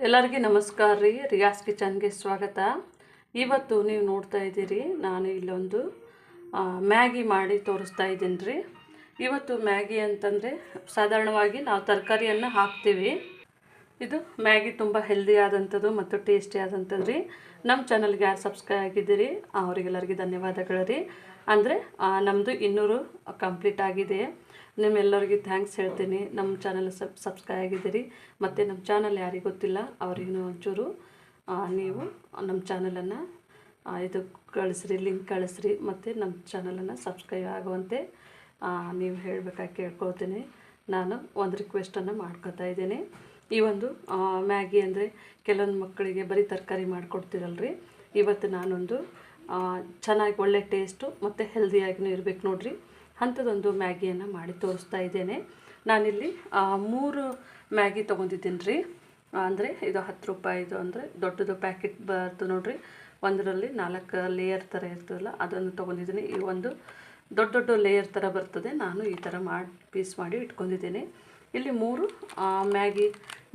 ಎಲ್ಲರಿಗೂ ನಮಸ್ಕಾರ ರೀ. ರಿಯಾಸ್ ಕಿಚನ್ಗೆ ಸ್ವಾಗತ. ಇವತ್ತು ನೀವು ನೋಡ್ತಾ ಇದ್ದೀರಿ, ನಾನು ಇಲ್ಲೊಂದು ಮ್ಯಾಗಿ ಮಾಡಿ ತೋರಿಸ್ತಾ ಇದ್ದೀನಿ ರೀ. ಇವತ್ತು ಮ್ಯಾಗಿ ಅಂತಂದರೆ ಸಾಧಾರಣವಾಗಿ ನಾವು ತರಕಾರಿಯನ್ನು ಹಾಕ್ತೀವಿ. ಇದು ಮ್ಯಾಗಿ ತುಂಬ ಹೆಲ್ದಿ ಆದಂಥದ್ದು ಮತ್ತು ಟೇಸ್ಟಿ ಆದಂಥದ್ದು ರೀ. ನಮ್ಮ ಚಾನಲ್ಗೆ ಯಾರು ಸಬ್ಸ್ಕ್ರೈಬ್ ಆಗಿದ್ದೀರಿ ಅವರಿಗೆಲ್ಲರಿಗೂ ಧನ್ಯವಾದಗಳು ರೀ. ಅಂದರೆ ನಮ್ಮದು 200 ಕಂಪ್ಲೀಟ್ ಆಗಿದೆ. ನಿಮ್ಮೆಲ್ಲರಿಗೂ ಥ್ಯಾಂಕ್ಸ್ ಹೇಳ್ತೀನಿ. ನಮ್ಮ ಚಾನಲ್ ಸಬ್ಸ್ಕ್ರೈಬ್ ಆಗಿದ್ದೀರಿ. ಮತ್ತು ನಮ್ಮ ಚಾನಲ್ ಯಾರಿಗೆ ಗೊತ್ತಿಲ್ಲ ಅವರಿಗೂ ಒಂಚೂರು ನೀವು ನಮ್ಮ ಚಾನಲನ್ನು ಇದು ಕಳಿಸ್ರಿ, ಲಿಂಕ್ ಕಳಿಸ್ರಿ. ಮತ್ತು ನಮ್ಮ ಚಾನಲನ್ನು ಸಬ್ಸ್ಕ್ರೈಬ್ ಆಗುವಂತೆ ನೀವು ಹೇಳಬೇಕಾಗಿ ಕೇಳ್ಕೊಳ್ತೀನಿ. ನಾನು ಒಂದು ರಿಕ್ವೆಸ್ಟನ್ನು ಮಾಡ್ಕೊತಾ ಇದ್ದೀನಿ. ಈ ಒಂದು ಮ್ಯಾಗಿ ಅಂದರೆ ಕೆಲವೊಂದು ಮಕ್ಕಳಿಗೆ ಬರೀ ತರಕಾರಿ ಮಾಡಿಕೊಡ್ತೀರಲ್ರಿ. ಇವತ್ತು ನಾನೊಂದು ಚೆನ್ನಾಗಿ ಒಳ್ಳೆ ಟೇಸ್ಟು ಮತ್ತು ಹೆಲ್ದಿಯಾಗಿಯೂ ಇರಬೇಕು ನೋಡಿರಿ, ಅಂಥದ್ದೊಂದು ಮ್ಯಾಗಿಯನ್ನು ಮಾಡಿ ತೋರಿಸ್ತಾ ಇದ್ದೇನೆ. ನಾನಿಲ್ಲಿ 3 ಮ್ಯಾಗಿ ತೊಗೊಂಡಿದ್ದೀನಿ ರೀ. ಅಂದರೆ ಇದು 10 ರೂಪಾಯಿದು, ಅಂದರೆ ದೊಡ್ಡದು ಪ್ಯಾಕೆಟ್ ಬರ್ತದೆ ನೋಡಿರಿ. ಒಂದರಲ್ಲಿ 4 ಲೇಯರ್ ಥರ ಇರ್ತದಲ್ಲ, ಅದನ್ನು ತೊಗೊಂಡಿದ್ದೀನಿ. ಈ ಒಂದು ದೊಡ್ಡ ಲೇಯರ್ ಥರ ಬರ್ತದೆ. ನಾನು ಈ ಥರ ಪೀಸ್ ಮಾಡಿ ಇಟ್ಕೊಂಡಿದ್ದೀನಿ. ಇಲ್ಲಿ 3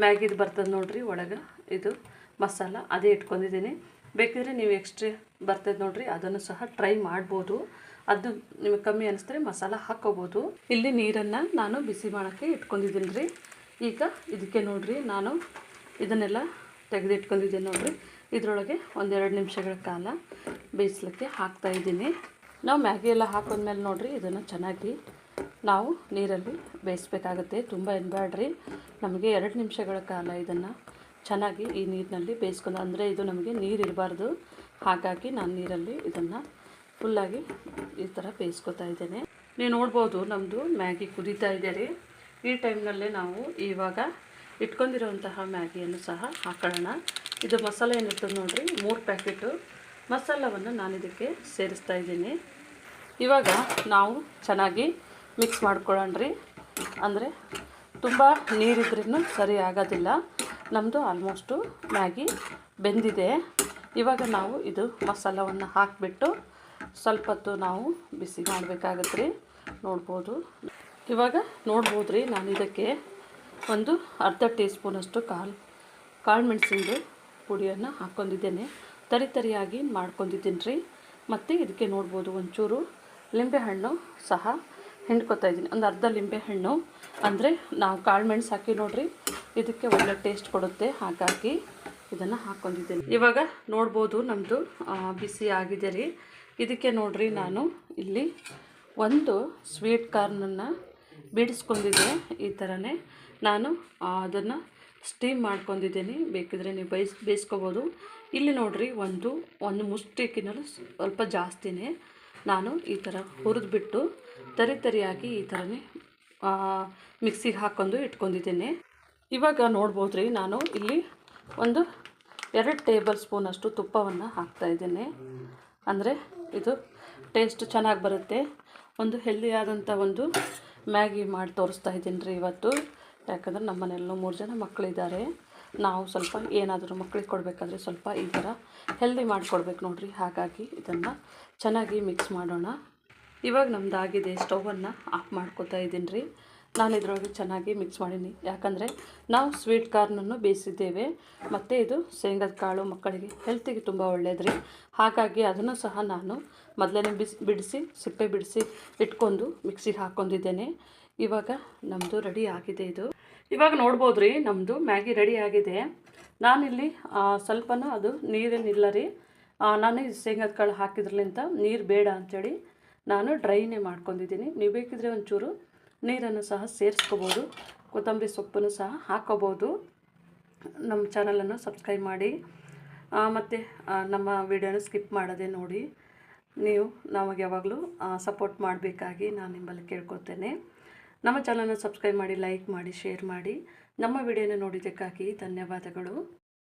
ಮ್ಯಾಗಿದು ಬರ್ತದೆ ನೋಡಿರಿ. ಒಳಗೆ ಇದು ಮಸಾಲ ಅದೇ ಇಟ್ಕೊಂಡಿದ್ದೀನಿ. ಬೇಕಿದ್ರೆ ನೀವು ಎಕ್ಸ್ಟ್ರಾ ಬರ್ತದೆ ನೋಡಿರಿ, ಅದನ್ನು ಸಹ ಟ್ರೈ ಮಾಡ್ಬೋದು. ಅದು ನಿಮಗೆ ಕಮ್ಮಿ ಅನಿಸಿದ್ರೆ ಮಸಾಲ ಹಾಕ್ಕೋಬೋದು. ಇಲ್ಲಿ ನೀರನ್ನು ನಾನು ಬಿಸಿ ಮಾಡೋಕ್ಕೆ ಇಟ್ಕೊಂಡಿದ್ದೀನಿ ರೀ. ಈಗ ಇದಕ್ಕೆ ನೋಡಿರಿ, ನಾನು ಇದನ್ನೆಲ್ಲ ತೆಗೆದಿಟ್ಕೊಂಡಿದ್ದೀನಿ ನೋಡಿರಿ. ಇದರೊಳಗೆ 1-2 ನಿಮಿಷಗಳ ಕಾಲ ಬೇಯಿಸ್ಲಿಕ್ಕೆ ಹಾಕ್ತಾಯಿದ್ದೀನಿ. ನಾವು ಮ್ಯಾಗಿ ಎಲ್ಲ ಹಾಕೊಂಡ್ಮೇಲೆ ನೋಡಿರಿ, ಇದನ್ನು ಚೆನ್ನಾಗಿ ನಾವು ನೀರಲ್ಲಿ ಬೇಯಿಸ್ಬೇಕಾಗತ್ತೆ. ತುಂಬ ಎನ್ಬೇಡ್ರಿ, ನಮಗೆ 2 ನಿಮಿಷಗಳ ಕಾಲ ಇದನ್ನು ಚೆನ್ನಾಗಿ ಈ ನೀರಿನಲ್ಲಿ ಬೇಯಿಸ್ಕೊಂಡು, ಅಂದರೆ ಇದು ನಮಗೆ ನೀರು ಇರಬಾರ್ದು. ಹಾಗಾಗಿ ನಾನು ನೀರಲ್ಲಿ ಇದನ್ನು ಫುಲ್ಲಾಗಿ ಈ ಥರ ಬೇಯಿಸ್ಕೊತಾ ಇದ್ದೇನೆ. ನೀವು ನೋಡ್ಬೋದು ನಮ್ಮದು ಮ್ಯಾಗಿ ಕುದೀತಾ ಇದೆ ರೀ. ಈ ಟೈಮ್ನಲ್ಲೇ ನಾವು ಇವಾಗ ಇಟ್ಕೊಂಡಿರೋಂತಹ ಮ್ಯಾಗಿಯನ್ನು ಸಹ ಹಾಕೊಳ್ಳೋಣ. ಇದು ಮಸಾಲೆ ಏನಿರ್ತದೆ ನೋಡಿರಿ, 3 ಪ್ಯಾಕೆಟು ಮಸಾಲವನ್ನು ನಾನು ಇದಕ್ಕೆ ಸೇರಿಸ್ತಾ ಇದ್ದೀನಿ. ಇವಾಗ ನಾವು ಚೆನ್ನಾಗಿ ಮಿಕ್ಸ್ ಮಾಡ್ಕೊಳ್ಳೋಣ ರೀ. ಅಂದರೆ ತುಂಬ ನೀರಿದ್ರೂ ಸರಿ ಆಗೋದಿಲ್ಲ. ನಮ್ಮದು ಆಲ್ಮೋಸ್ಟು ಮ್ಯಾಗಿ ಬೆಂದಿದೆ. ಇವಾಗ ನಾವು ಇದು ಮಸಾಲವನ್ನು ಹಾಕಿಬಿಟ್ಟು ಸ್ವಲ್ಪ ಹೊತ್ತು ನಾವು ಬಿಸಿ ಮಾಡಬೇಕಾಗತ್ತೆ ರೀ. ನೋಡ್ಬೋದು, ಇವಾಗ ನೋಡ್ಬೋದು ರೀ, ನಾನು ಇದಕ್ಕೆ ಒಂದು ಅರ್ಧ ಟೀ ಸ್ಪೂನಷ್ಟು ಕಾಳು ಮೆಣಸಿಂದು ಪುಡಿಯನ್ನು ಹಾಕ್ಕೊಂಡಿದ್ದೇನೆ. ತರಿಯಾಗಿ ಮಾಡ್ಕೊಂಡಿದ್ದೀನಿ ರೀ. ಮತ್ತು ಇದಕ್ಕೆ ನೋಡ್ಬೋದು ಒಂಚೂರು ಲಿಂಬೆಹಣ್ಣು ಸಹ ಹಿಂಡ್ಕೊತಾ ಇದ್ದೀನಿ. ಒಂದು ಅರ್ಧ ಲಿಂಬೆಹಣ್ಣು, ಅಂದರೆ ನಾವು ಕಾಳು ಮೆಣಸು ಹಾಕಿ ನೋಡಿರಿ, ಇದಕ್ಕೆ ಒಳ್ಳೆ ಟೇಸ್ಟ್ ಕೊಡುತ್ತೆ. ಹಾಗಾಗಿ ಇದನ್ನು ಹಾಕ್ಕೊಂಡಿದ್ದೀನಿ. ಇವಾಗ ನೋಡ್ಬೋದು ನಮ್ಮದು ಬಿಸಿ ಆಗಿದೆ ರೀ. ಇದಕ್ಕೆ ನೋಡಿರಿ, ನಾನು ಇಲ್ಲಿ ಒಂದು ಸ್ವೀಟ್ ಕಾರ್ನನ್ನು ಬಿಡಿಸ್ಕೊಂಡಿದ್ದೆ. ಈ ಥರನೇ ನಾನು ಅದನ್ನು ಸ್ಟೀಮ್ ಮಾಡ್ಕೊಂಡಿದ್ದೀನಿ. ಬೇಕಿದ್ರೆ ನೀವು ಬೇಯಿಸ್ಕೊಬೋದು. ಇಲ್ಲಿ ನೋಡಿರಿ, ಒಂದು ಮುಷ್ಟಿಕ್ಕಿನಲ್ಲೂ ಸ್ವಲ್ಪ ಜಾಸ್ತಿನೇ ನಾನು ಈ ಥರ ಹುರಿದ್ಬಿಟ್ಟು ತರಿಯಾಗಿ ಈ ಥರನೇ ಮಿಕ್ಸಿಗೆ ಹಾಕ್ಕೊಂಡು ಇಟ್ಕೊಂಡಿದ್ದೇನೆ. ಇವಾಗ ನೋಡ್ಬೋದು ರೀ, ನಾನು ಇಲ್ಲಿ 2 ಟೇಬಲ್ ಸ್ಪೂನಷ್ಟು ತುಪ್ಪವನ್ನು ಹಾಕ್ತಾಯಿದ್ದೇನೆ. ಅಂದರೆ ಇದು ಟೇಸ್ಟ್ ಚೆನ್ನಾಗಿ ಬರುತ್ತೆ. ಒಂದು ಹೆಲ್ದಿಯಾದಂಥ ಒಂದು ಮ್ಯಾಗಿ ಮಾಡಿ ತೋರಿಸ್ತಾ ಇದ್ದೀನಿ ರೀ ಇವತ್ತು. ಯಾಕಂದರೆ ನಮ್ಮ ಮನೆಯಲ್ಲೂ 3 ಜನ ಮಕ್ಕಳಿದ್ದಾರೆ. ನಾವು ಸ್ವಲ್ಪ ಏನಾದರೂ ಮಕ್ಕಳಿಗೆ ಕೊಡಬೇಕಾದ್ರೆ ಸ್ವಲ್ಪ ಈ ಥರ ಹೆಲ್ದಿ ಮಾಡಿಕೊಡ್ಬೇಕು ನೋಡಿರಿ. ಹಾಗಾಗಿ ಇದನ್ನು ಚೆನ್ನಾಗಿ ಮಿಕ್ಸ್ ಮಾಡೋಣ. ಇವಾಗ ನಮ್ಮದಾಗಿದೆ. ಸ್ಟವನ್ನು ಆಫ್ ಮಾಡ್ಕೊತಾ ಇದ್ದೀನಿ ರೀ. ನಾನು ಇದರೊಳಗೆ ಚೆನ್ನಾಗಿ ಮಿಕ್ಸ್ ಮಾಡೀನಿ. ಯಾಕಂದರೆ ನಾವು ಸ್ವೀಟ್ ಕಾರ್ನನ್ನು ಬೇಯಿಸಿದ್ದೇವೆ. ಮತ್ತು ಇದು ಶೇಂಗದ ಕಾಳು ಮಕ್ಕಳಿಗೆ ಹೆಲ್ತಿಗೆ ತುಂಬ ಒಳ್ಳೆಯದು ರೀ. ಹಾಗಾಗಿ ಅದನ್ನು ಸಹ ನಾನು ಮೊದಲೇ ಬಿಡಿಸಿ ಸಿಪ್ಪೆ ಬಿಡಿಸಿ ಇಟ್ಕೊಂಡು ಮಿಕ್ಸಿಗೆ ಹಾಕ್ಕೊಂಡಿದ್ದೇನೆ. ಇವಾಗ ನಮ್ಮದು ರೆಡಿ ಆಗಿದೆ. ಇದು ಇವಾಗ ನೋಡ್ಬೋದು ರೀ, ನಮ್ಮದು ಮ್ಯಾಗಿ ರೆಡಿ ಆಗಿದೆ. ನಾನಿಲ್ಲಿ ಸ್ವಲ್ಪನೂ ಅದು ನೀರೇನಿಲ್ಲ ರೀ. ನಾನು ಶೇಂಗದ ಕಾಳು ಹಾಕಿದ್ರಲಿಂತ ನೀರು ಬೇಡ ಅಂಥೇಳಿ ನಾನು ಡ್ರೈನೇ ಮಾಡ್ಕೊಂಡಿದ್ದೀನಿ. ನೀವು ಬೇಕಿದ್ರೆ ಒಂಚೂರು ನೀರನ್ನು ಸಹ ಸೇರಿಸ್ಕೋಬೋದು. ಕೊತ್ತಂಬರಿ ಸೊಪ್ಪನ್ನು ಸಹ ಹಾಕ್ಕೋಬೋದು. ನಮ್ಮ ಚಾನಲನ್ನು ಸಬ್ಸ್ಕ್ರೈಬ್ ಮಾಡಿ ಮತ್ತು ನಮ್ಮ ವಿಡಿಯೋನ ಸ್ಕಿಪ್ ಮಾಡದೆ ನೋಡಿ. ನೀವು ನಮಗೆ ಯಾವಾಗಲೂ ಸಪೋರ್ಟ್ ಮಾಡಬೇಕಾಗಿ ನಾನು ನಿಮ್ಮಲ್ಲಿ ಕೇಳ್ಕೊತೇನೆ. ನಮ್ಮ ಚಾನಲನ್ನು ಸಬ್ಸ್ಕ್ರೈಬ್ ಮಾಡಿ, ಲೈಕ್ ಮಾಡಿ, ಶೇರ್ ಮಾಡಿ. ನಮ್ಮ ವಿಡಿಯೋನ ನೋಡಿದ್ದಕ್ಕಾಗಿ ಧನ್ಯವಾದಗಳು.